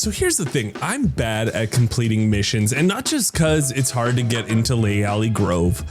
So here's the thing, I'm bad at completing missions, and not just cause it's hard to get into Lay Alley Grove,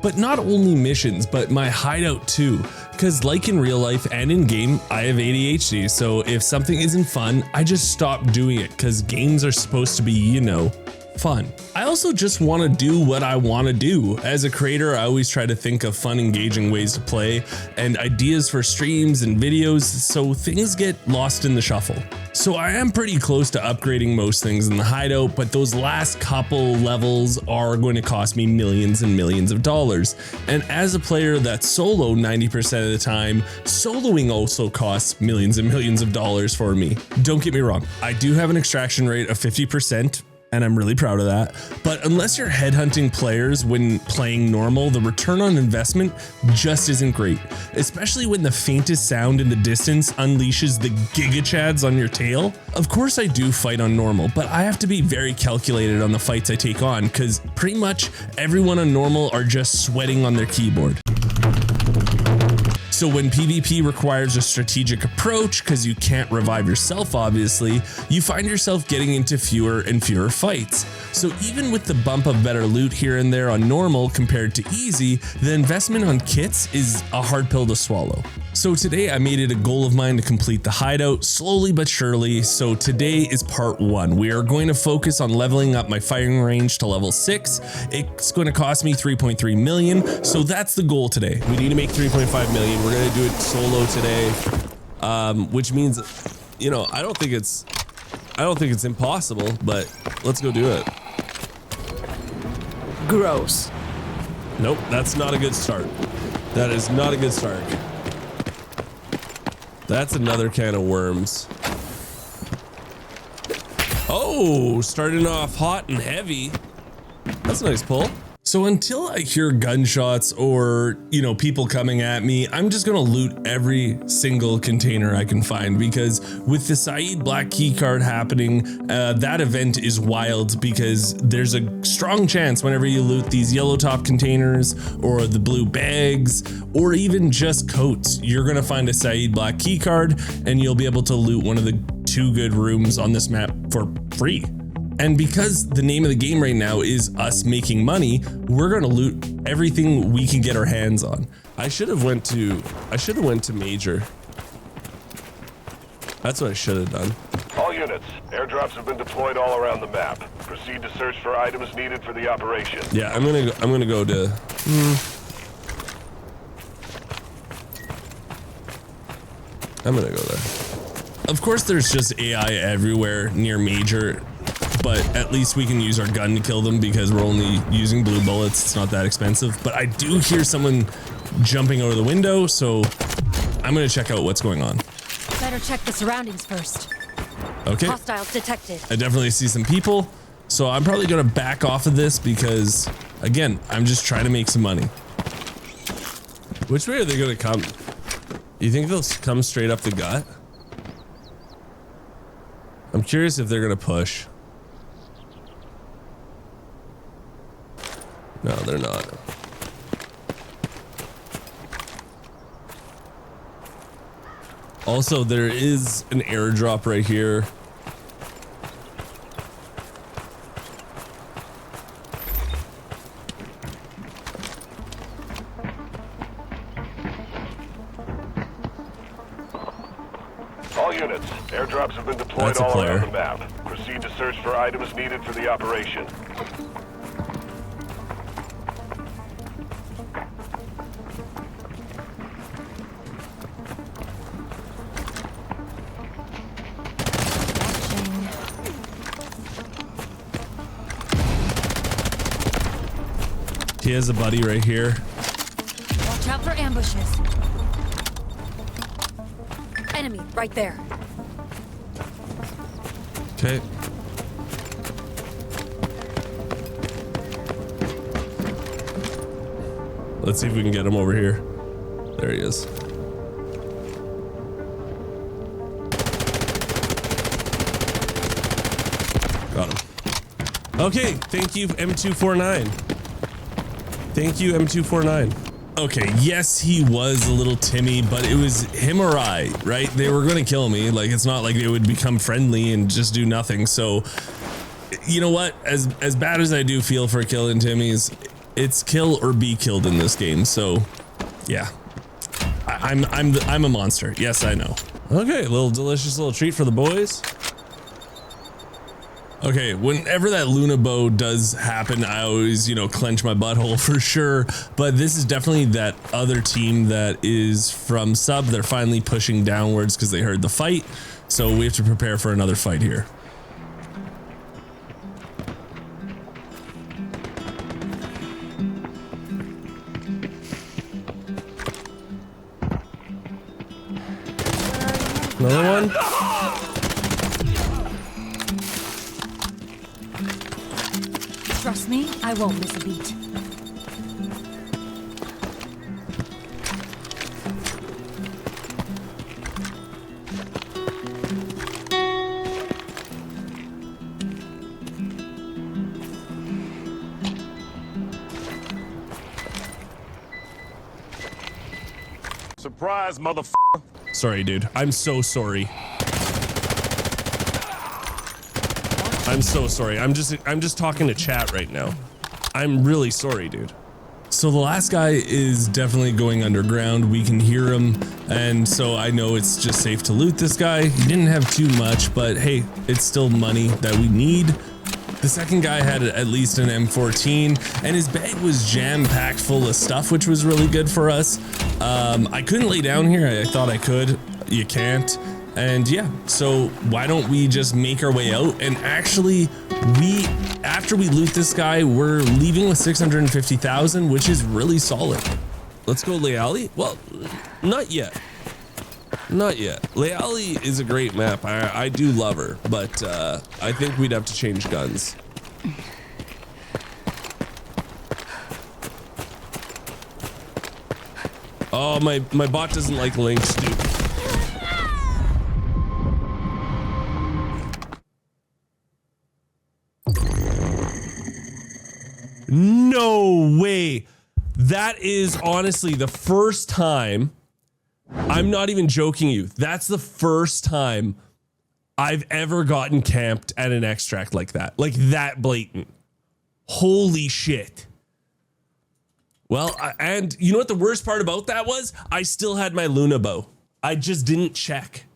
but not only missions, but my hideout too. Cause like in real life and in game, I have ADHD. So if something isn't fun, I just stop doing it cause games are supposed to be, you know, fun. I also just want to do what I want to do. As a creator, I always try to think of fun, engaging ways to play and ideas for streams and videos, so things get lost in the shuffle. So I am pretty close to upgrading most things in the hideout, but those last couple levels are going to cost me millions and millions of dollars. And as a player that's solo 90% of the time, soloing also costs millions and millions of dollars for me. Don't get me wrong, I do have an extraction rate of 50%. And I'm really proud of that. But unless you're headhunting players when playing normal, the return on investment just isn't great, especially when the faintest sound in the distance unleashes the gigachads on your tail. Of course I do fight on normal, but I have to be very calculated on the fights I take on because pretty much everyone on normal are just sweating on their keyboard. So when PvP requires a strategic approach, because you can't revive yourself obviously, you find yourself getting into fewer and fewer fights. So even with the bump of better loot here and there on normal compared to easy, the investment on kits is a hard pill to swallow. So today I made it a goal of mine to complete the hideout slowly but surely. So today is part 1. We are going to focus on leveling up my firing range to level 6. It's going to cost me 3.3 million. So that's the goal today. We need to make 3.5 million. We're going to do it solo today, which means, you know, I don't think it's impossible, but let's go do it. Gross. Nope, that's not a good start. That is not a good start. That's another can of worms. Oh, starting off hot and heavy. That's a nice pull. So until I hear gunshots or, you know, people coming at me, I'm just gonna loot every single container I can find, because with the Saeed Black Keycard happening, that event is wild because there's a strong chance whenever you loot these yellow top containers or the blue bags or even just coats, you're gonna find a Saeed Black Keycard and you'll be able to loot one of the 2 good rooms on this map for free. And because the name of the game right now is us making money, we're gonna loot everything we can get our hands on. I should have went to Major. That's what I should have done. All units, airdrops have been deployed all around the map. Proceed to search for items needed for the operation. Yeah, I'm gonna go to. I'm gonna go there. Of course, there's just AI everywhere near Major. But at least we can use our gun to kill them because we're only using blue bullets. It's not that expensive. But I do hear someone jumping out of the window, so I'm gonna check out what's going on. Better check the surroundings first. Okay. Hostiles detected. I definitely see some people, so I'm probably gonna back off of this because, again, I'm just trying to make some money. Which way are they gonna come? You think they'll come straight up the gut? I'm curious if they're gonna push. No, they're not. Also, there is an airdrop right here. All units, airdrops have been deployed all around the map. Proceed to search for items needed for the operation. He has a buddy right here. Watch out for ambushes. Enemy right there. Okay. Let's see if we can get him over here. There he is. Got him. Okay, thank you, M249. Thank you, M249. Okay, yes, he was a little Timmy, but it was him or I, right? They were going to kill me. Like, it's not like they would become friendly and just do nothing. So, you know what? As bad as I do feel for killing Timmys, it's kill or be killed in this game. So, yeah, I'm a monster. Yes, I know. Okay, a little delicious little treat for the boys. Okay, whenever that Luna bow does happen, I always, you know, clench my butthole for sure. But this is definitely that other team that is from sub. They're finally pushing downwards because they heard the fight. So we have to prepare for another fight here. Another one. Trust me, I won't miss a beat. Surprise, motherfucker. Sorry, dude. I'm so sorry. I'm so sorry. I'm just talking to chat right now. I'm really sorry, dude. So the last guy is definitely going underground. We can hear him, and so I know it's just safe to loot this guy. He didn't have too much, but hey, it's still money that we need. The second guy had at least an M14, and his bag was jam-packed full of stuff, which was really good for us. I couldn't lay down here. I thought I could. You can't. And yeah, so why don't we just make our way out? And actually, after we loot this guy, we're leaving with 650,000, which is really solid. Let's go Leali. Well, not yet. Not yet. Leali is a great map. I do love her, but I think we'd have to change guns. Oh, my bot doesn't like links, dude. No way. That is honestly the first time. I'm not even joking you. That's the first time I've ever gotten camped at an extract like that blatant. Holy shit. Well, and you know what the worst part about that was? I still had my Luna bow. I just didn't check.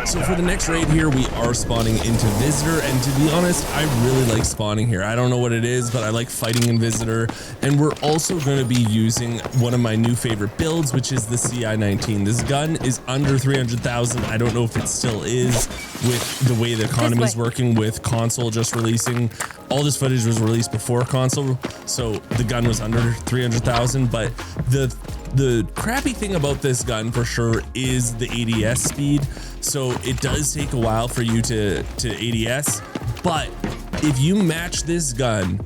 So for the next raid here, we are spawning into Visitor, and to be honest, I really like spawning here. I don't know what it is, but I like fighting in Visitor, and we're also going to be using one of my new favorite builds, which is the CI-19. This gun is under 300,000. I don't know if it still is with the way the economy is working with console just releasing. All this footage was released before console, so the gun was under 300,000, but the crappy thing about this gun for sure is the ADS speed. So it does take a while for you to ADS, but if you match this gun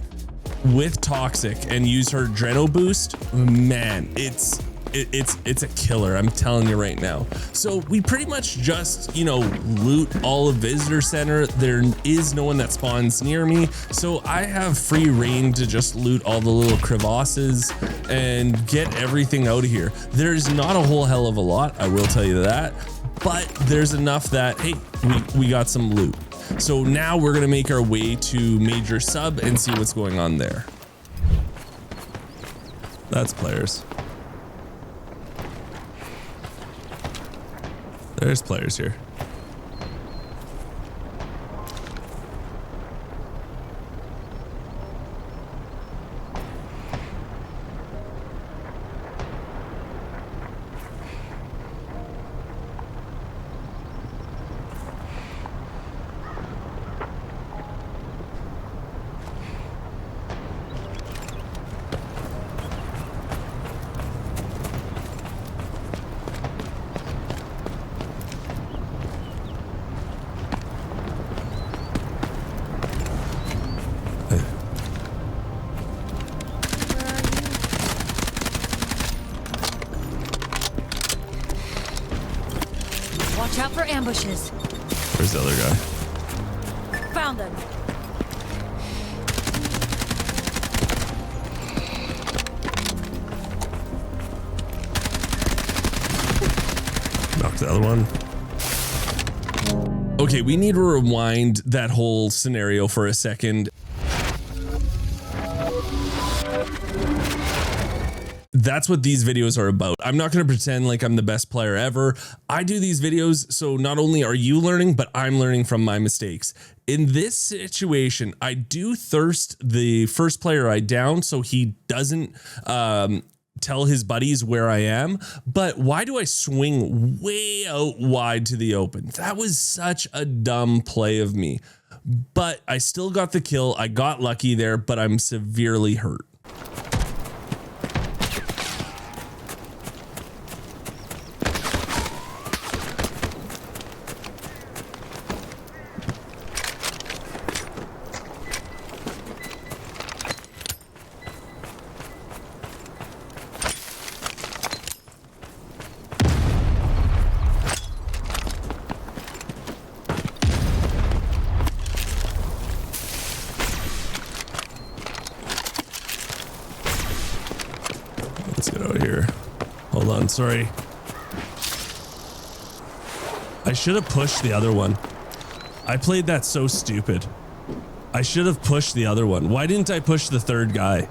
with Toxic and use her Dreno boost, man, it's a killer. I'm telling you right now. So we pretty much just, you know, loot all of Visitor Center. There is no one that spawns near me, so I have free reign to just loot all the little crevasses and get everything out of here. There's not a whole hell of a lot, I will tell you that, but there's enough that, hey, we got some loot. So now we're gonna make our way to Major Sub and see what's going on there. That's players. There's players here. Watch out for ambushes. Where's the other guy? Found them. Knock the other one. Okay, we need to rewind that whole scenario for a second. That's what these videos are about. I'm not going to pretend like I'm the best player ever. I do these videos so not only are you learning, but I'm learning from my mistakes. In this situation, I do thirst the first player I down so he doesn't tell his buddies where I am. But why do I swing way out wide to the open? That was such a dumb play of me. But I still got the kill. I got lucky there, but I'm severely hurt. Let's get out of here. Hold on, sorry. I should have pushed the other one. I played that so stupid. I should have pushed the other one. Why didn't I push the third guy?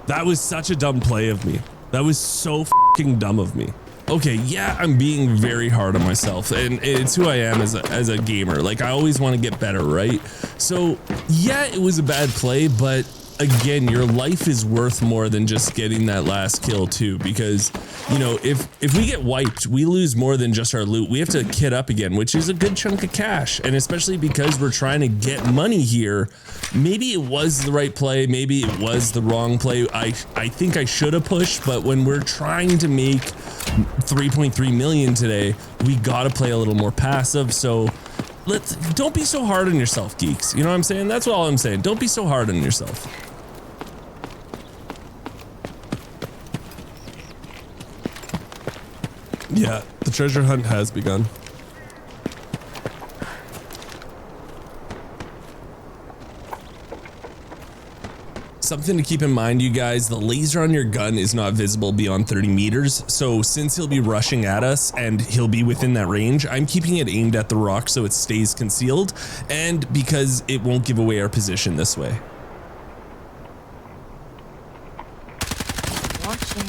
That was such a dumb play of me. That was so fucking dumb of me. Okay, yeah, I'm being very hard on myself, and it's who I am as a gamer. Like, I always want to get better, right? So, yeah, it was a bad play, but again, your life is worth more than just getting that last kill too, because, you know, if we get wiped, we lose more than just our loot. We have to kit up again, which is a good chunk of cash, and especially because we're trying to get money here. Maybe it was the right play, maybe it was the wrong play. I think I should have pushed, but when we're trying to make 3.3 million today, we gotta play a little more passive. So don't be so hard on yourself, geeks. You know what I'm saying? That's all I'm saying. Don't be so hard on yourself. Yeah, the treasure hunt has begun. Something to keep in mind, you guys, the laser on your gun is not visible beyond 30 meters. So since he'll be rushing at us and he'll be within that range, I'm keeping it aimed at the rock so it stays concealed, and because it won't give away our position this way. Watching.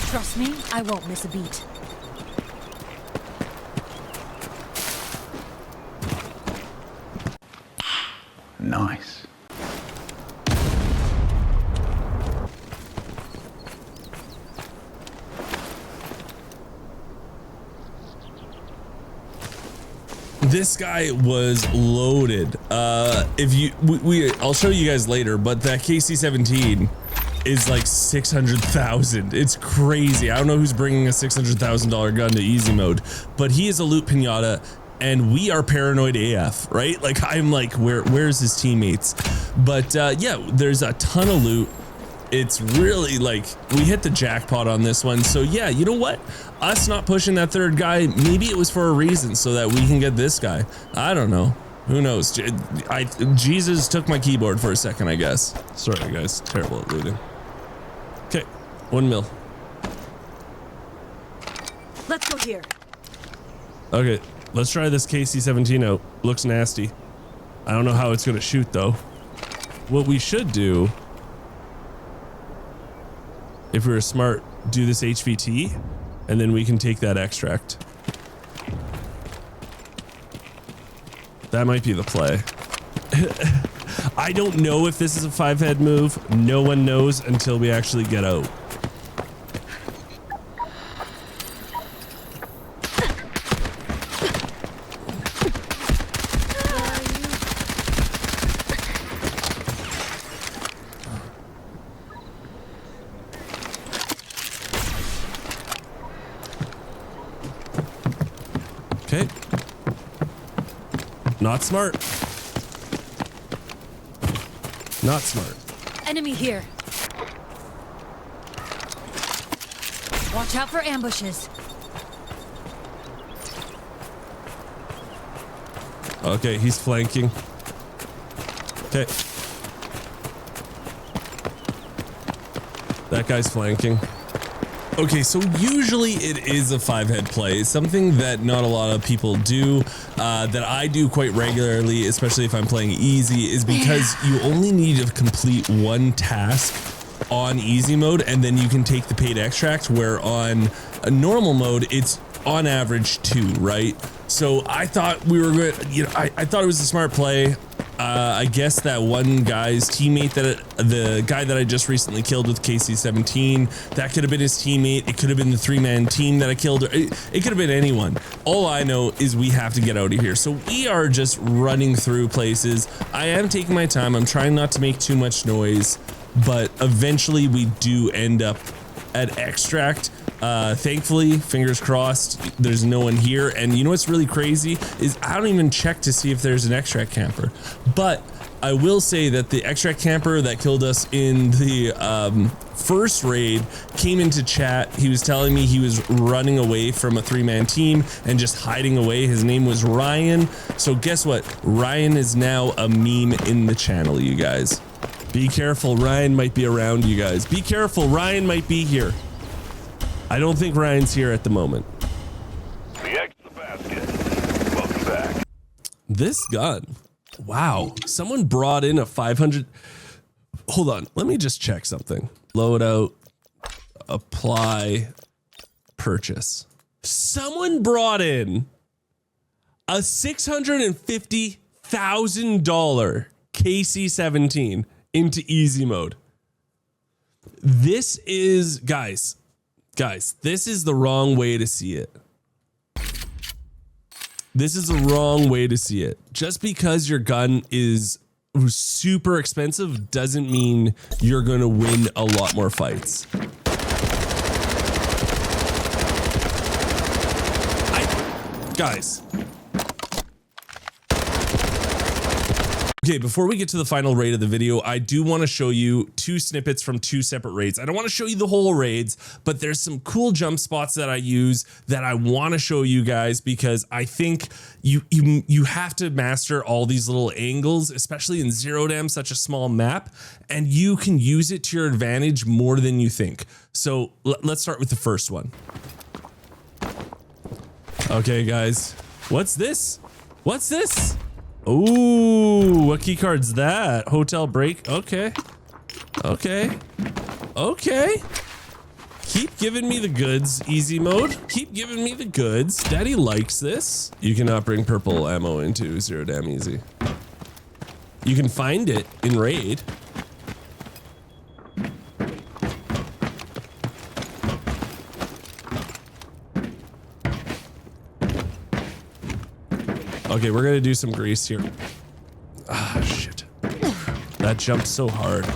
Trust me, I won't miss a beat. Nice. This guy was loaded. I'll show you guys later, but that KC-17 is like 600,000. It's crazy. I don't know who's bringing a $600,000 gun to easy mode, but he is a loot pinata. And we are paranoid AF, right? Like, I'm like, where's his teammates? But yeah, there's a ton of loot. It's really like, we hit the jackpot on this one. So yeah, you know what? Us not pushing that third guy, maybe it was for a reason so that we can get this guy. I don't know. Who knows? Jesus took my keyboard for a second, I guess. Sorry, guys. Terrible at looting. Okay, 1 mil. Let's go here. Okay. Let's try this KC-17 out. Looks nasty. I don't know how it's gonna shoot though. What we should do, if we were smart, do this HVT, and then we can take that extract. That might be the play. I don't know if this is a 5-head move. No one knows until we actually get out. Okay. Not smart. Not smart. Enemy here. Watch out for ambushes. Okay, he's flanking. Okay. That guy's flanking. Okay, so usually it is a 5-head play. Something that not a lot of people do, that I do quite regularly, especially if I'm playing easy, is because you only need to complete one task on easy mode, and then you can take the paid extract, where on a normal mode, it's on average 2, right? So I thought we were good, you know, I thought it was a smart play. I guess that one guy's teammate, the guy that I just recently killed with KC-17, that could have been his teammate. It could have been the 3-man team that I killed. It could have been anyone. All I know is we have to get out of here. So we are just running through places. I am taking my time. I'm trying not to make too much noise, but eventually we do end up at extract. Thankfully, fingers crossed, there's no one here. And you know what's really crazy is I don't even check to see if there's an extract camper. But I will say that the extract camper that killed us in the first raid came into chat. He was telling me he was running away from a 3-man team and just hiding away. His name was Ryan. So guess what? Ryan is now a meme in the channel, you guys. Be careful, Ryan might be around, you guys. Be careful, Ryan might be here. I don't think Ryan's here at the moment. The egg in the basket. Welcome back. This gun. Wow. Someone brought in a 500. Hold on. Let me just check something. Load out. Apply. Purchase. Someone brought in a $650,000 KC-17 into easy mode. This is, guys, this is the wrong way to see it. This is the wrong way to see it. Just because your gun is super expensive doesn't mean you're going to win a lot more fights. Guys. Okay, before we get to the final raid of the video, I do want to show you 2 snippets from 2 separate raids. I don't want to show you the whole raids, but there's some cool jump spots that I use that I want to show you guys, because I think you have to master all these little angles, especially in Zero Dam, such a small map, and you can use it to your advantage more than you think. So let's start with the first one. Okay, guys, what's this? What's this? Ooh, what key card's that? Hotel break. Okay. Okay. Okay. Keep giving me the goods. Easy mode. Keep giving me the goods. Daddy likes this. You cannot bring purple ammo into Zero Dam Easy. You can find it in raid. Okay, we're gonna do some grease here. Ah, shit. That jumped so hard.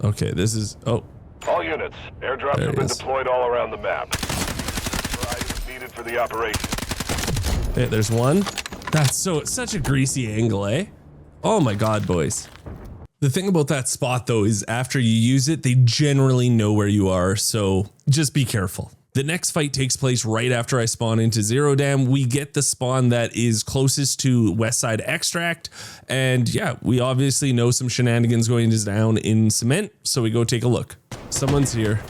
Okay, this is, oh. All units, airdrops have been deployed all around the map. For items needed for the operation. Hey, there's one. That's such a greasy angle, eh? Oh my God, boys. The thing about that spot though is after you use it, they generally know where you are, so just be careful. The next fight takes place right after I spawn into Zero Dam. We get the spawn that is closest to West Side Extract, and yeah, we obviously know some shenanigans going down in cement, so we go take a look. Someone's here.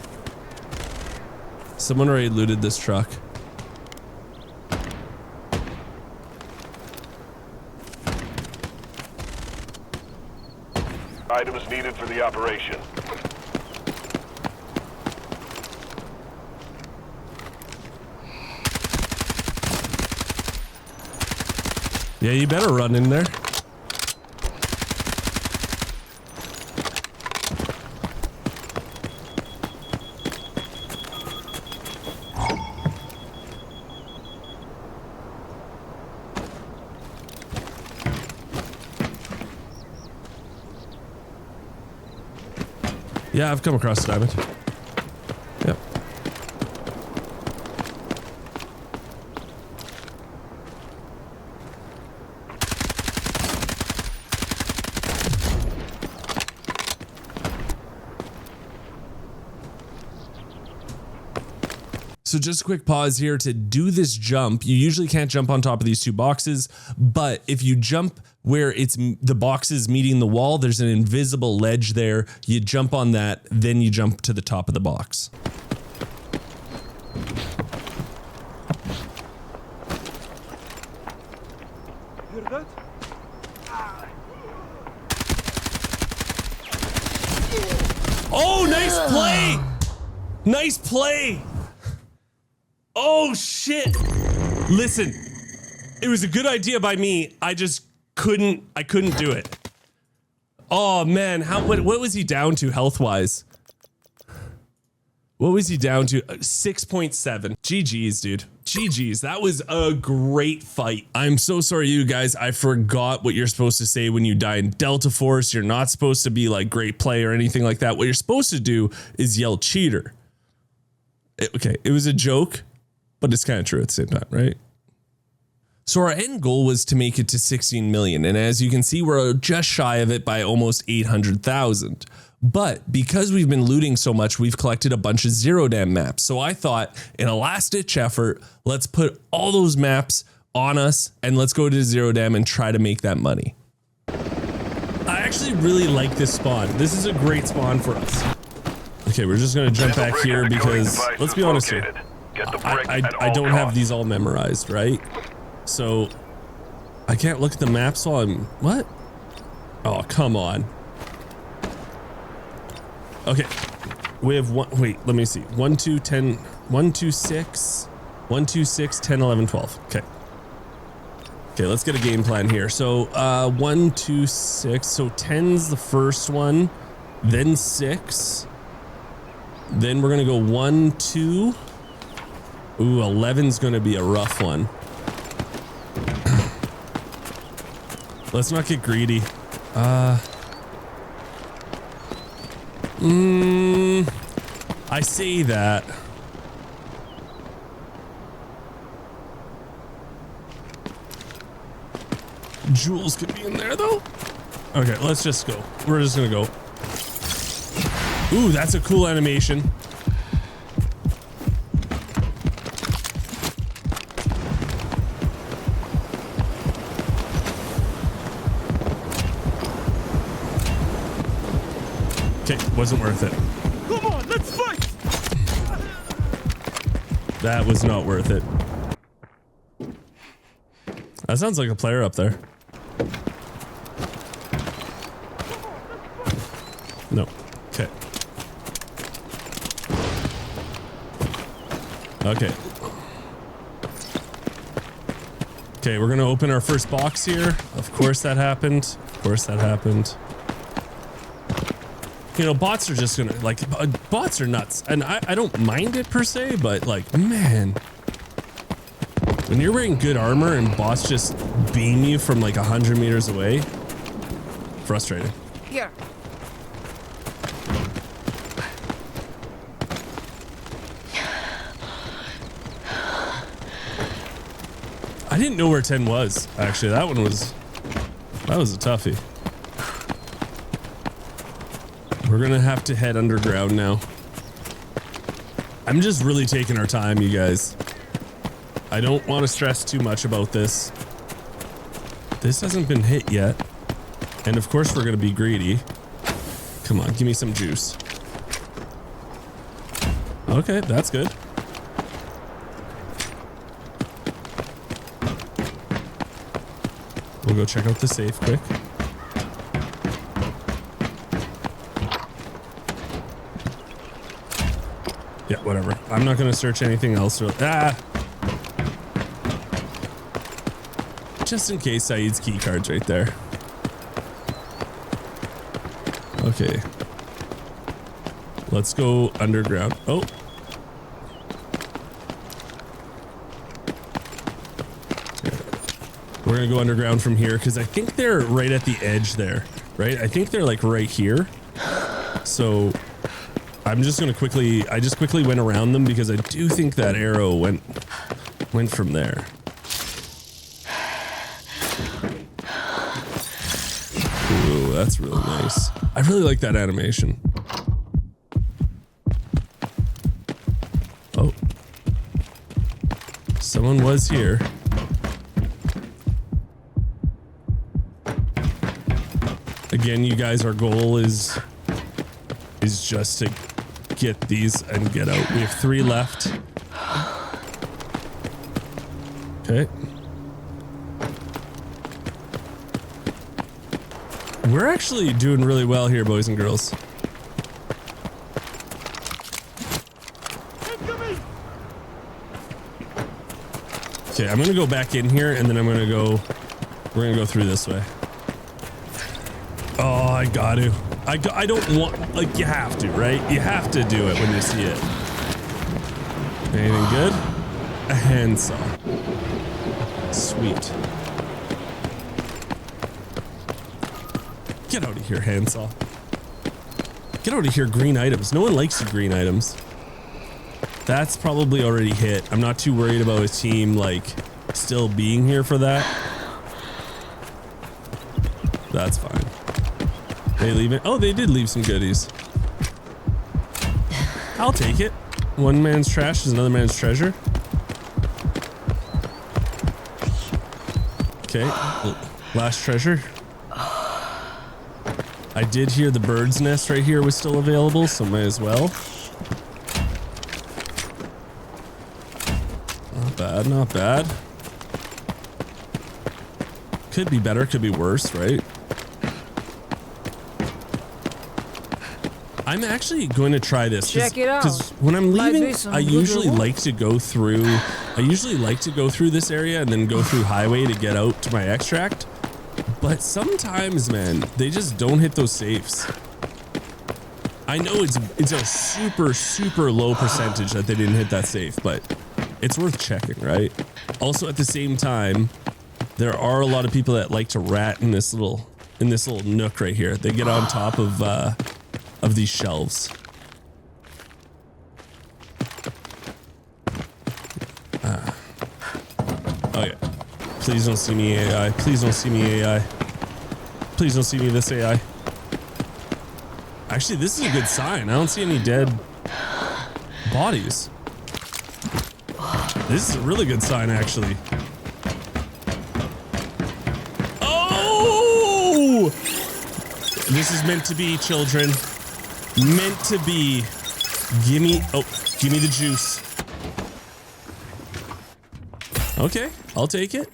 Someone already looted this truck. Items needed for the operation. Yeah, you better run in there. Yeah, I've come across a diamond. Yep. So just a quick pause here to do this jump. You usually can't jump on top of these two boxes, but if you jump where it's the boxes meeting the wall, there's an invisible ledge there. You jump on that, then you jump to the top of the box. Oh, nice play! Nice play! Oh shit! Listen, it was a good idea by me. I just couldn't do it. Oh man, what was he down to health-wise? What was he down to? 6.7. GG's, dude. GG's. That was a great fight. I'm so sorry, you guys. I forgot what you're supposed to say when you die in Delta Force. You're not supposed to be like great play or anything like that. What you're supposed to do is yell cheater. Okay, it was a joke, but it's kind of true at the same time, right? So our end goal was to make it to 16 million. And as you can see, we're just shy of it by almost 800,000. But because we've been looting so much, we've collected a bunch of Zero Dam maps. So I thought, in a last-ditch effort, let's put all those maps on us and let's go to Zero Dam and try to make that money. I actually really like this spawn. This is a great spawn for us. Okay, we're just gonna jump back here because, let's be honest here, I don't have these all memorized, right? So, I can't look at the maps while I'm, what? Oh, come on. Okay, we have one, wait, let me see. 1, 2, 10, 1, 2, 6, 1, 2, 6, 10, 11, 12. Okay. Okay, let's get a game plan here. So, 1, 2, 6. So 10's the first one, then 6. Then we're gonna go 1, 2. Ooh, 11's gonna be a rough one. Let's not get greedy. I say that. Jewels could be in there though. Okay, let's just go. We're just gonna go. Ooh, that's a cool animation. Okay, wasn't worth it. Come on, let's fight! That was not worth it. That sounds like a player up there. No. Okay. Okay. Okay, we're gonna open our first box here. Of course that happened. Of course that happened. You know, bots are just gonna, like, bots are nuts. And I don't mind it per se, but like, man. When you're wearing good armor and bots just beam you from like 100 meters away, frustrating. Here. I didn't know where 10 was, actually. That was a toughie. We're gonna have to head underground now. I'm just really taking our time, you guys. I don't want to stress too much about this. This hasn't been hit yet. And of course we're gonna be greedy. Come on, give me some juice. Okay, that's good. We'll go check out the safe quick. Yeah, whatever. I'm not gonna search anything else. Just in case Saeed's key card's right there. Okay. Let's go underground. Oh. We're gonna go underground from here because I think they're right at the edge there, right? I think they're like right here. So I'm just gonna I just quickly went around them because I do think that arrow went from there. Ooh, that's really nice. I really like that animation. Oh, Someone was here. Again, you guys, our goal is just to get these and get out. We have 3 left. Okay. We're actually doing really well here, boys and girls. Okay, I'm gonna go back in here and then we're gonna go through this way. Oh, I got to. I don't want, like, you have to, right? You have to do it when you see it. Anything good? A handsaw. Sweet. Get out of here, handsaw. Get out of here, green items. No one likes the green items. That's probably already hit. I'm not too worried about his team, like, still being here for that. That's fine. They leave it. Oh, they did leave some goodies. I'll take it. One man's trash is another man's treasure. Okay. Last treasure. I did hear the bird's nest right here was still available, so might as well. Not bad, not bad. Could be better, could be worse, right? I'm actually going to try this because when I'm leaving, I usually like to go through. I usually like to go through this area and then go through highway to get out to my extract. But sometimes, man, they just don't hit those safes. I know it's a super low percentage that they didn't hit that safe, but it's worth checking, right? Also, at the same time, there are a lot of people that like to rat in this little nook right here. They get on top of these shelves. Oh yeah. Please don't see me, AI. Please don't see me, AI. Please don't see me, this AI. Actually, this is a good sign. I don't see any dead bodies. This is a really good sign, actually. Oh! This is meant to be, children. Meant to be. Give me the juice. Okay, I'll take it.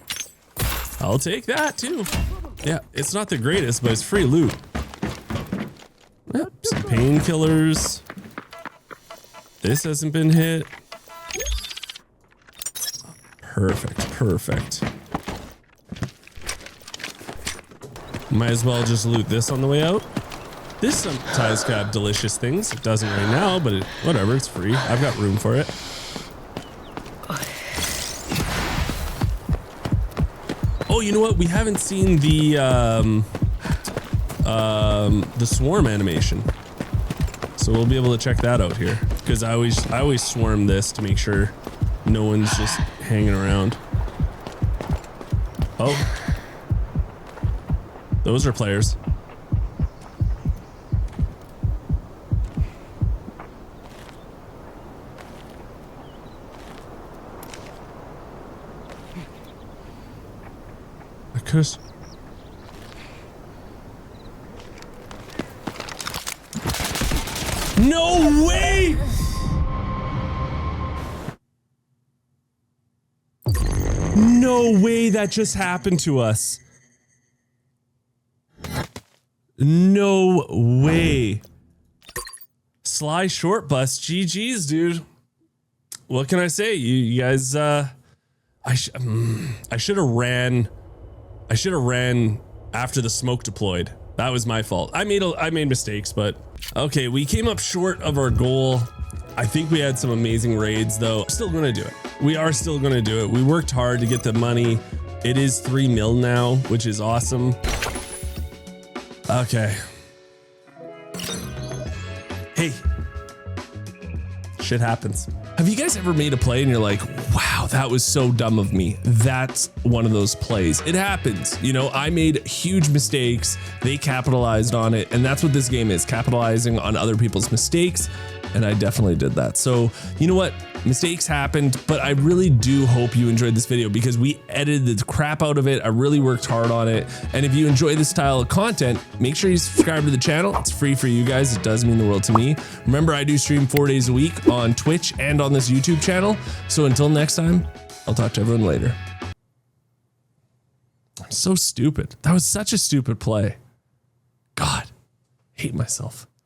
I'll take that too. Yeah, it's not the greatest, but it's free loot. Yep, some painkillers. This hasn't been hit. Perfect. Might as well just loot this on the way out. This sometimes got delicious things. It doesn't right now, but whatever, it's free. I've got room for it. Oh, you know what? We haven't seen the swarm animation, so we'll be able to check that out here. Because I always swarm this to make sure no one's just hanging around. Oh, those are players. Because no way! No way that just happened to us. No way. Sly short bus. GG's, dude. What can I say? You guys, I should have ran. I should have ran after the smoke deployed. That was my fault. I made mistakes, but okay, we came up short of our goal. I think we had some amazing raids though. Still gonna do it. We are still gonna do it. We worked hard to get the money. It is 3 mil now, which is awesome. Okay. Hey. Shit happens. Have you guys ever made a play and you're like, wow, that was so dumb of me? That's one of those plays. It happens. You know, I made huge mistakes. They capitalized on it. And that's what this game is, capitalizing on other people's mistakes. And I definitely did that. So, you know what? Mistakes happened, but I really do hope you enjoyed this video because we edited the crap out of it. I really worked hard on it. And if you enjoy this style of content, make sure you subscribe to the channel. It's free for you guys. It does mean the world to me. Remember, I do stream 4 days a week on Twitch and on this YouTube channel. So until next time, I'll talk to everyone later. I'm so stupid. That was such a stupid play. God, hate myself.